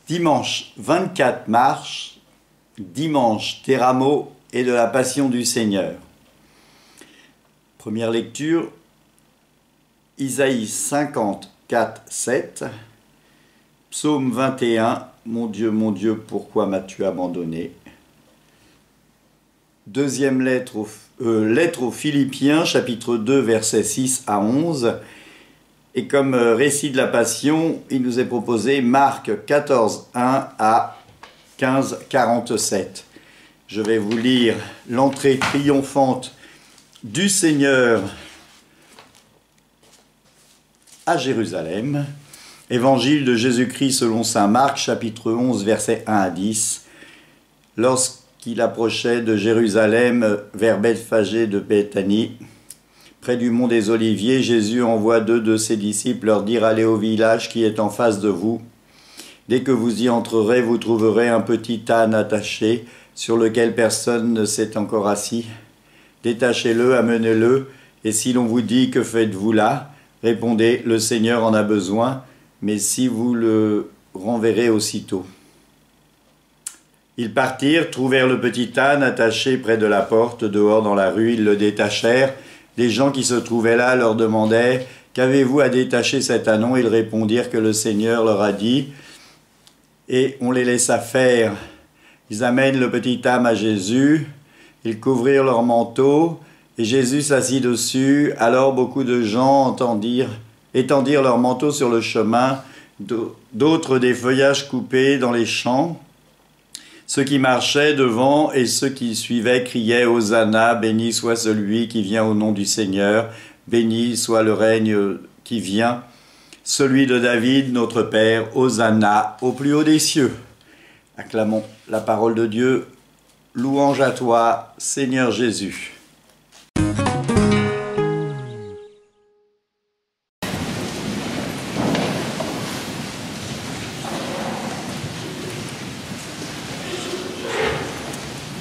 Dimanche 24 mars, dimanche des rameaux et de la Passion du Seigneur. Première lecture, Isaïe 54, 7, Psaume 21, mon Dieu, pourquoi m'as-tu abandonné? Deuxième lettre aux Philippiens, chapitre 2, versets 6 à 11. Et comme récit de la Passion, il nous est proposé Marc 14, 1 à 15, 47. Je vais vous lire l'entrée triomphante du Seigneur à Jérusalem. Évangile de Jésus-Christ selon saint Marc, chapitre 11, versets 1 à 10. Lorsqu'il approchait de Jérusalem vers Bethphagée de Béthanie, près du mont des Oliviers, Jésus envoie deux de ses disciples leur dire « Allez au village qui est en face de vous. Dès que vous y entrerez, vous trouverez un petit âne attaché sur lequel personne ne s'est encore assis. Détachez-le, amenez-le, et si l'on vous dit « Que faites-vous là ?» répondez « Le Seigneur en a besoin, mais si vous le renverrez aussitôt. » Ils partirent, trouvèrent le petit âne attaché près de la porte, dehors dans la rue, ils le détachèrent. Des gens qui se trouvaient là leur demandaient « Qu'avez-vous à détacher cet ânon ?» Ils répondirent que le Seigneur leur a dit, et on les laissa faire. Ils amènent le petit âne à Jésus, ils couvrirent leur manteau, et Jésus s'assit dessus. Alors beaucoup de gens étendirent leur manteau sur le chemin, d'autres des feuillages coupés dans les champs. Ceux qui marchaient devant et ceux qui suivaient criaient « Hosanna, béni soit celui qui vient au nom du Seigneur, béni soit le règne qui vient, celui de David, notre Père, Hosanna, au plus haut des cieux. » Acclamons la parole de Dieu. Louange à toi, Seigneur Jésus.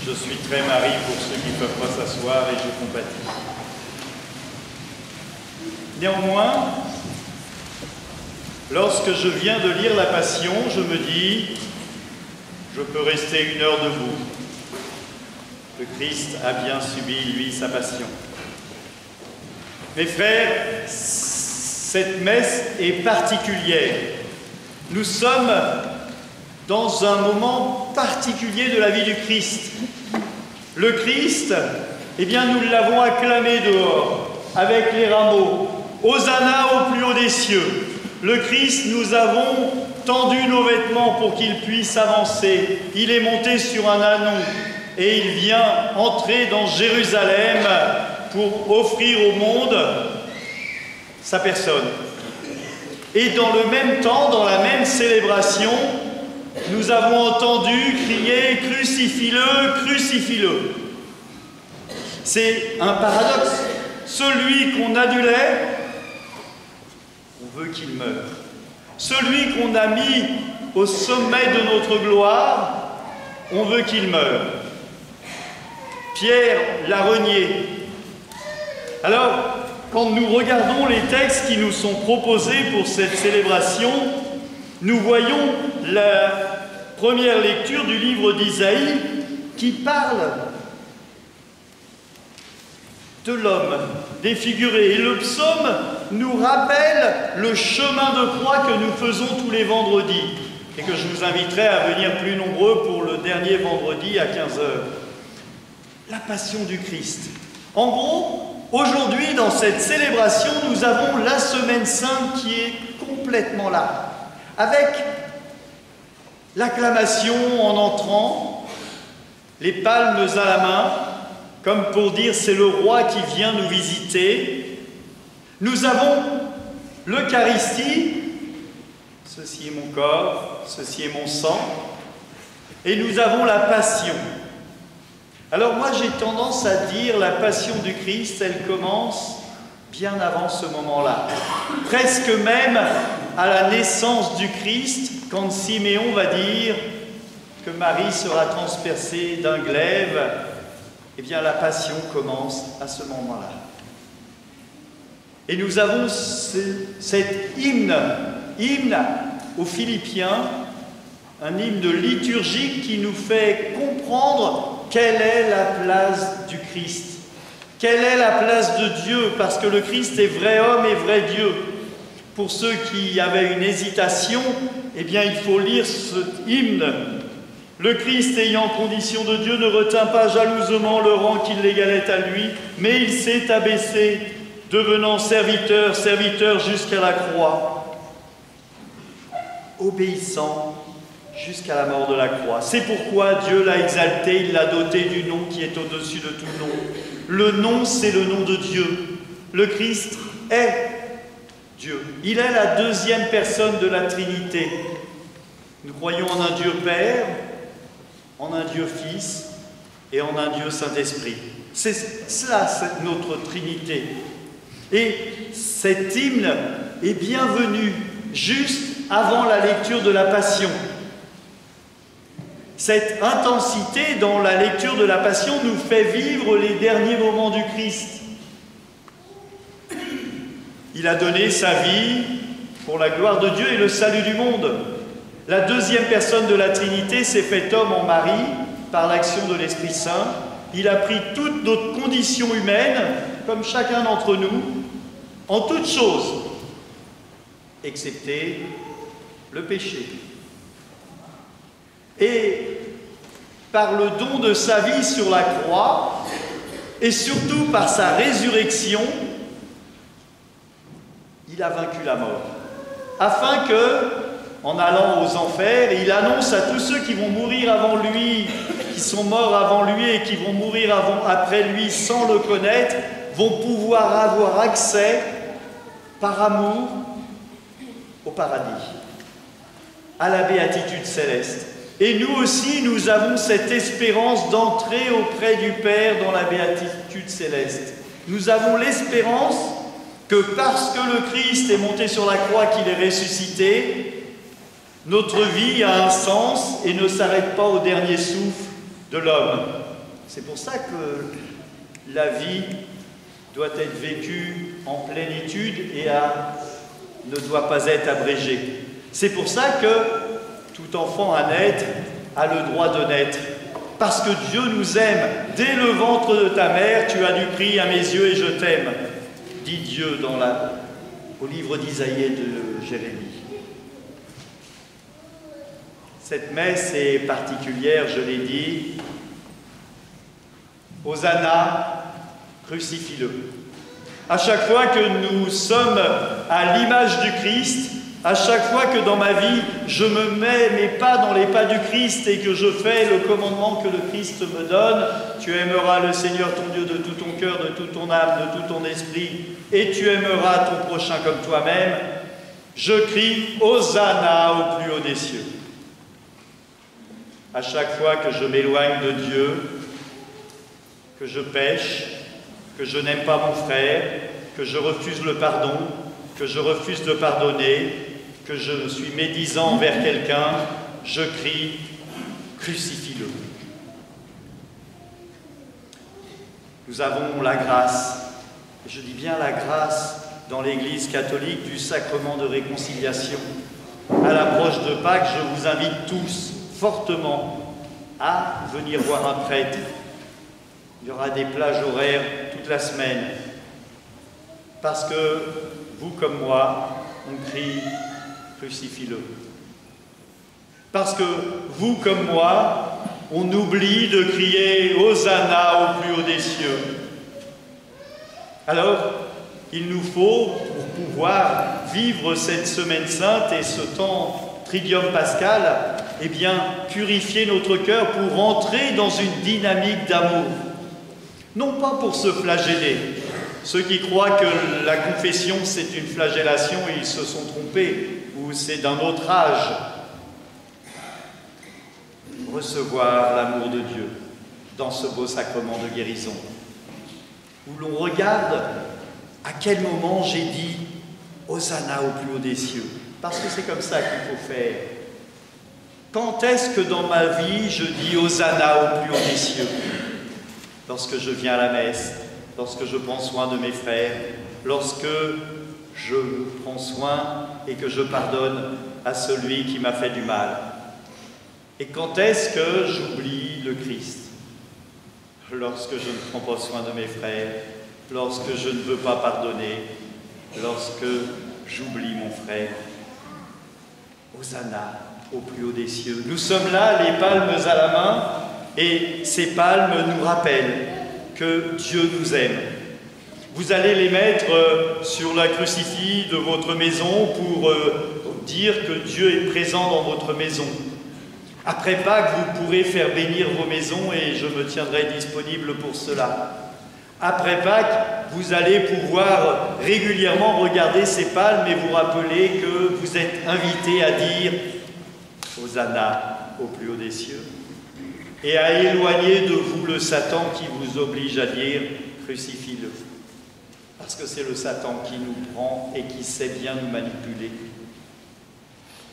Je suis très Marie pour ceux qui ne peuvent pas s'asseoir et je compatis. Néanmoins, lorsque je viens de lire la Passion, je me dis, je peux rester 1 heure debout. Le Christ a bien subi, lui, sa passion. Mes frères, cette messe est particulière. Nous sommes dans un moment particulier de la vie du Christ. Le Christ, eh bien, nous l'avons acclamé dehors, avec les rameaux. Hosanna au plus haut des cieux. Le Christ, nous avons tendu nos vêtements pour qu'il puisse avancer. Il est monté sur un ânon et il vient entrer dans Jérusalem pour offrir au monde sa personne. Et dans le même temps, dans la même célébration, nous avons entendu crier « Crucifie-le, crucifie-le ». C'est un paradoxe. Celui qu'on adulait, on veut qu'il meure. Celui qu'on a mis au sommet de notre gloire, on veut qu'il meure. Pierre l'a renié. Alors, quand nous regardons les textes qui nous sont proposés pour cette célébration, nous voyons la première lecture du livre d'Isaïe qui parle de l'homme défiguré. Et le psaume nous rappelle le chemin de croix que nous faisons tous les vendredis et que je vous inviterai à venir plus nombreux pour le dernier vendredi à 15h. La passion du Christ. En gros, aujourd'hui, dans cette célébration, nous avons la Semaine Sainte qui est complètement là, avec l'acclamation en entrant, les palmes à la main, comme pour dire c'est le roi qui vient nous visiter. Nous avons l'Eucharistie, ceci est mon corps, ceci est mon sang, et nous avons la Passion. Alors moi j'ai tendance à dire la Passion du Christ, elle commence bien avant ce moment-là, presque même à la naissance du Christ, quand Siméon va dire que Marie sera transpercée d'un glaive eh bien la passion commence à ce moment-là. Et nous avons cet hymne aux Philippiens, un hymne liturgique qui nous fait comprendre quelle est la place du Christ. Quelle est la place de Dieu? Parce que le Christ est vrai homme et vrai Dieu. Pour ceux qui avaient une hésitation, eh bien il faut lire cet hymne. Le Christ, ayant condition de Dieu, ne retint pas jalousement le rang qui l'égalait à lui, mais il s'est abaissé, devenant serviteur jusqu'à la croix, obéissant jusqu'à la mort de la croix. C'est pourquoi Dieu l'a exalté, il l'a doté du nom qui est au-dessus de tout nom. Le nom, c'est le nom de Dieu. Le Christ est Dieu. Il est la deuxième personne de la Trinité. Nous croyons en un Dieu Père, en un Dieu Fils et en un Dieu Saint-Esprit. C'est cela, c'est notre Trinité. Et cet hymne est bienvenu juste avant la lecture de la Passion. Cette intensité dans la lecture de la Passion nous fait vivre les derniers moments du Christ. Il a donné sa vie pour la gloire de Dieu et le salut du monde. La deuxième personne de la Trinité s'est fait homme en Marie par l'action de l'Esprit Saint. Il a pris toutes notre condition humaine, comme chacun d'entre nous, en toutes choses, excepté le péché. Et par le don de sa vie sur la croix, et surtout par sa résurrection, il a vaincu la mort. Afin que, en allant aux enfers, il annonce à tous ceux qui vont mourir avant lui, qui sont morts avant lui et qui vont mourir après lui sans le connaître, vont pouvoir avoir accès, par amour, au paradis, à la béatitude céleste. Et nous aussi, nous avons cette espérance d'entrer auprès du Père dans la béatitude céleste. Nous avons l'espérance que parce que le Christ est monté sur la croix, qu'il est ressuscité, notre vie a un sens et ne s'arrête pas au dernier souffle de l'homme. C'est pour ça que la vie doit être vécue en plénitude et ne doit pas être abrégée. C'est pour ça que tout enfant à naître a le droit de naître. Parce que Dieu nous aime. Dès le ventre de ta mère, tu as du prix à mes yeux et je t'aime, dit Dieu au livre d'Isaïe et de Jérémie. Cette messe est particulière, je l'ai dit. Hosanna, crucifie-le. À chaque fois que nous sommes à l'image du Christ, à chaque fois que dans ma vie, je me mets mes pas dans les pas du Christ et que je fais le commandement que le Christ me donne, tu aimeras le Seigneur ton Dieu de tout ton cœur, de toute ton âme, de tout ton esprit, et tu aimeras ton prochain comme toi-même, je crie Hosanna au plus haut des cieux. À chaque fois que je m'éloigne de Dieu, que je pêche, que je n'aime pas mon frère, que je refuse le pardon, que je refuse de pardonner, que je suis médisant envers quelqu'un, je crie « Crucifie-le ». Nous avons la grâce, et je dis bien la grâce dans l'Église catholique du sacrement de réconciliation. À l'approche de Pâques, je vous invite tous fortement à venir voir un prêtre. Il y aura des plages horaires toute la semaine, parce que vous comme moi, on crie « Crucifie-le ». Parce que vous comme moi, on oublie de crier « Hosanna au plus haut des cieux ». Alors, il nous faut, pour pouvoir vivre cette semaine sainte et ce temps Triduum pascal, eh bien, purifier notre cœur pour entrer dans une dynamique d'amour. Non pas pour se flageller. Ceux qui croient que la confession c'est une flagellation, ils se sont trompés, ou c'est d'un autre âge. Recevoir l'amour de Dieu dans ce beau sacrement de guérison, où l'on regarde à quel moment j'ai dit Hosanna au plus haut des cieux, parce que c'est comme ça qu'il faut faire. Quand est-ce que dans ma vie je dis Hosanna au plus haut des cieux? lorsque je viens à la messe, lorsque je prends soin de mes frères, lorsque je prends soin et que je pardonne à celui qui m'a fait du mal. Et quand est-ce que j'oublie le Christ? Lorsque je ne prends pas soin de mes frères, lorsque je ne veux pas pardonner, lorsque j'oublie mon frère. Hosanna au plus haut des cieux. Nous sommes là, les palmes à la main, et ces palmes nous rappellent que Dieu nous aime. Vous allez les mettre sur la crucifix de votre maison pour dire que Dieu est présent dans votre maison. Après Pâques, vous pourrez faire bénir vos maisons et je me tiendrai disponible pour cela. Après Pâques, vous allez pouvoir régulièrement regarder ces palmes et vous rappeler que vous êtes invités à dire « Hosanna au plus haut des cieux » et à éloigner de vous le Satan qui vous oblige à dire « Crucifie-le ». Parce que c'est le Satan qui nous prend et qui sait bien nous manipuler.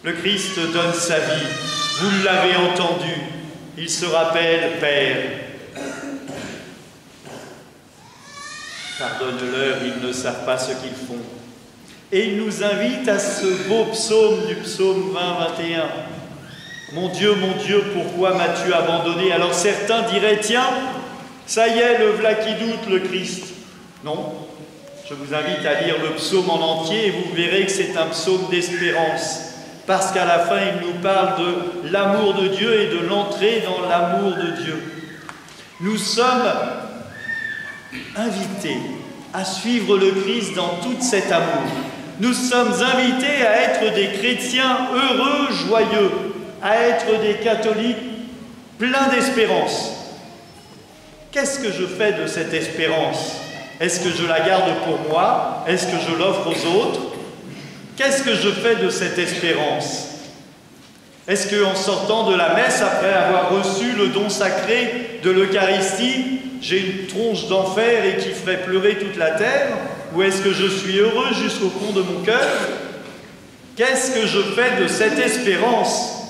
Le Christ donne sa vie, vous l'avez entendu, il se rappelle Père. Pardonne-leur, ils ne savent pas ce qu'ils font. Et il nous invite à ce beau psaume du psaume 20-21. Mon Dieu, pourquoi m'as-tu abandonné? Alors certains diraient, tiens, ça y est, le v'là qui doute, le Christ. Non, je vous invite à lire le psaume en entier et vous verrez que c'est un psaume d'espérance. Parce qu'à la fin, il nous parle de l'amour de Dieu et de l'entrée dans l'amour de Dieu. Nous sommes invités à suivre le Christ dans tout cet amour. Nous sommes invités à être des chrétiens heureux, joyeux, à être des catholiques pleins d'espérance. Qu'est-ce que je fais de cette espérance? Est-ce que je la garde pour moi? Est-ce que je l'offre aux autres? Qu'est-ce que je fais de cette espérance? Est-ce qu'en sortant de la messe, après avoir reçu le don sacré de l'Eucharistie, j'ai une tronche d'enfer et qui ferait pleurer toute la terre? Ou est-ce que je suis heureux jusqu'au fond de mon cœur? Qu'est-ce que je fais de cette espérance?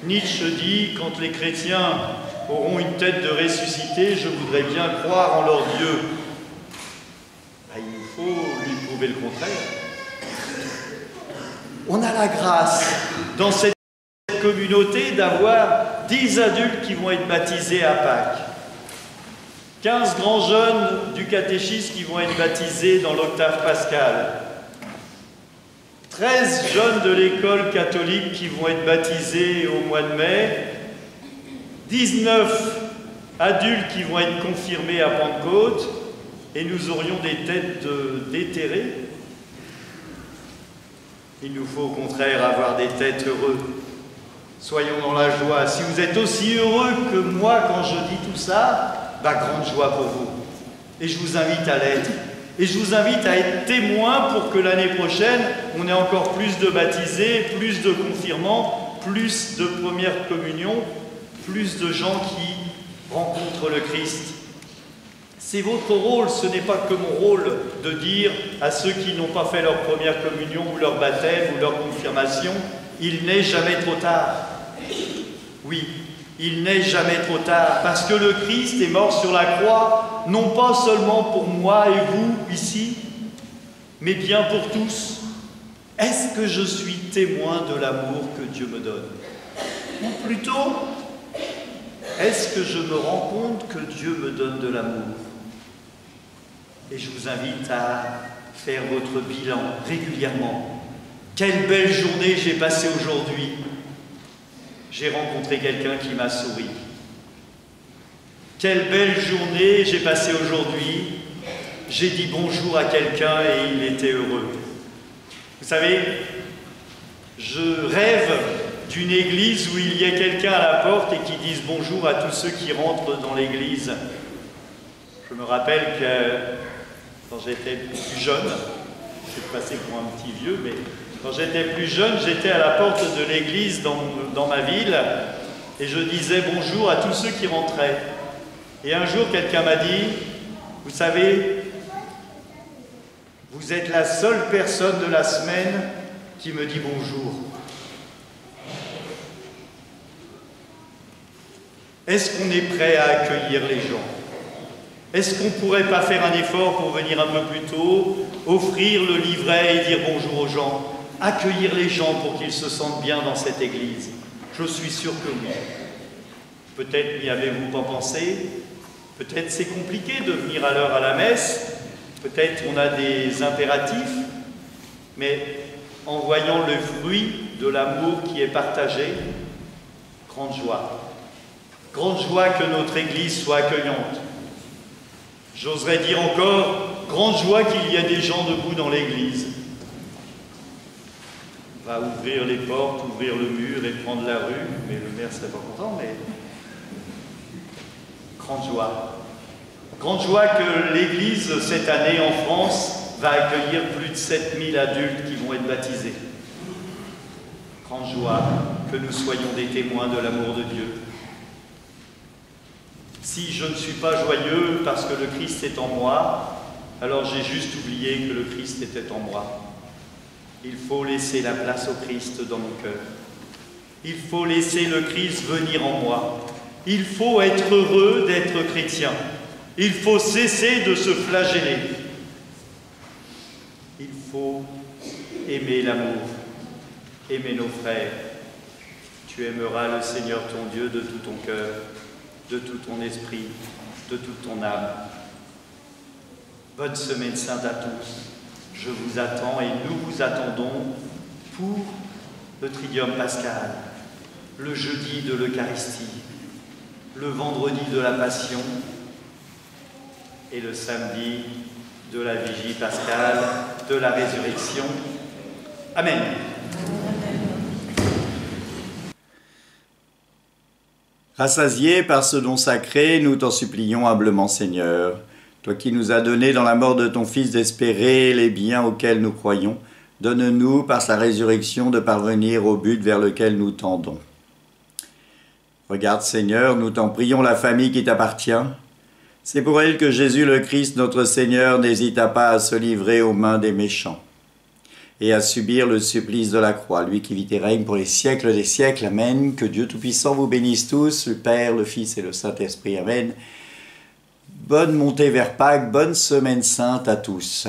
Nietzsche dit, quand les chrétiens auront une tête de ressuscité, je voudrais bien croire en leur Dieu. Il nous faut lui prouver le contraire. On a la grâce dans cette communauté d'avoir 10 adultes qui vont être baptisés à Pâques, 15 grands jeunes du catéchisme qui vont être baptisés dans l'octave pascale, 13 jeunes de l'école catholique qui vont être baptisés au mois de mai, 19 adultes qui vont être confirmés à Pentecôte, et nous aurions des têtes déterrées. Il nous faut au contraire avoir des têtes heureuses. Soyons dans la joie. Si vous êtes aussi heureux que moi quand je dis tout ça, grande joie pour vous. Et je vous invite à l'être. Et je vous invite à être témoin pour que l'année prochaine, on ait encore plus de baptisés, plus de confirmants, plus de première communion, plus de gens qui rencontrent le Christ. C'est votre rôle, ce n'est pas que mon rôle de dire à ceux qui n'ont pas fait leur première communion ou leur baptême ou leur confirmation, il n'est jamais trop tard. Oui, il n'est jamais trop tard, parce que le Christ est mort sur la croix, non pas seulement pour moi et vous ici, mais bien pour tous. Est-ce que je suis témoin de l'amour que Dieu me donne? Ou plutôt, est-ce que je me rends compte que Dieu me donne de l'amour? Et je vous invite à faire votre bilan régulièrement. Quelle belle journée j'ai passée aujourd'hui. J'ai rencontré quelqu'un qui m'a souri. Quelle belle journée j'ai passée aujourd'hui. J'ai dit bonjour à quelqu'un et il était heureux. Vous savez, je rêve d'une église où il y ait quelqu'un à la porte et qui dise bonjour à tous ceux qui rentrent dans l'église. Je me rappelle que quand j'étais plus jeune, je suis passé pour un petit vieux, mais quand j'étais plus jeune, j'étais à la porte de l'église dans ma ville et je disais bonjour à tous ceux qui rentraient. Et un jour, quelqu'un m'a dit, vous savez, vous êtes la seule personne de la semaine qui me dit bonjour. Est-ce qu'on est prêt à accueillir les gens? Est-ce qu'on ne pourrait pas faire un effort pour venir un peu plus tôt, offrir le livret et dire bonjour aux gens, accueillir les gens pour qu'ils se sentent bien dans cette église? Je suis sûr que oui. Peut-être n'y avez-vous pas pensé, peut-être c'est compliqué de venir à l'heure à la messe, peut-être on a des impératifs, mais en voyant le fruit de l'amour qui est partagé, grande joie. Grande joie que notre Église soit accueillante. J'oserais dire encore, grande joie qu'il y ait des gens debout dans l'Église. On va ouvrir les portes, ouvrir le mur et prendre la rue, mais le maire serait pas content, mais... Grande joie. Grande joie que l'Église, cette année en France, va accueillir plus de 7000 adultes qui vont être baptisés. Grande joie que nous soyons des témoins de l'amour de Dieu. Si je ne suis pas joyeux parce que le Christ est en moi, alors j'ai juste oublié que le Christ était en moi. Il faut laisser la place au Christ dans mon cœur. Il faut laisser le Christ venir en moi. Il faut être heureux d'être chrétien. Il faut cesser de se flageller. Il faut aimer l'amour, aimer nos frères. Tu aimeras le Seigneur ton Dieu de tout ton cœur, de tout ton esprit, de toute ton âme. Bonne semaine sainte à tous. Je vous attends et nous vous attendons pour le Triduum pascal, le jeudi de l'Eucharistie, le vendredi de la Passion et le samedi de la Vigie pascale, de la Résurrection. Amen. Rassasiés par ce don sacré, nous t'en supplions humblement, Seigneur. Toi qui nous as donné dans la mort de ton Fils d'espérer les biens auxquels nous croyons, donne-nous par sa résurrection de parvenir au but vers lequel nous tendons. Regarde, Seigneur, nous t'en prions la famille qui t'appartient. C'est pour elle que Jésus le Christ, notre Seigneur, n'hésita pas à se livrer aux mains des méchants et à subir le supplice de la croix, lui qui vit et règne pour les siècles des siècles. Amen. Que Dieu Tout-Puissant vous bénisse tous, le Père, le Fils et le Saint-Esprit. Amen. Bonne montée vers Pâques, bonne semaine sainte à tous.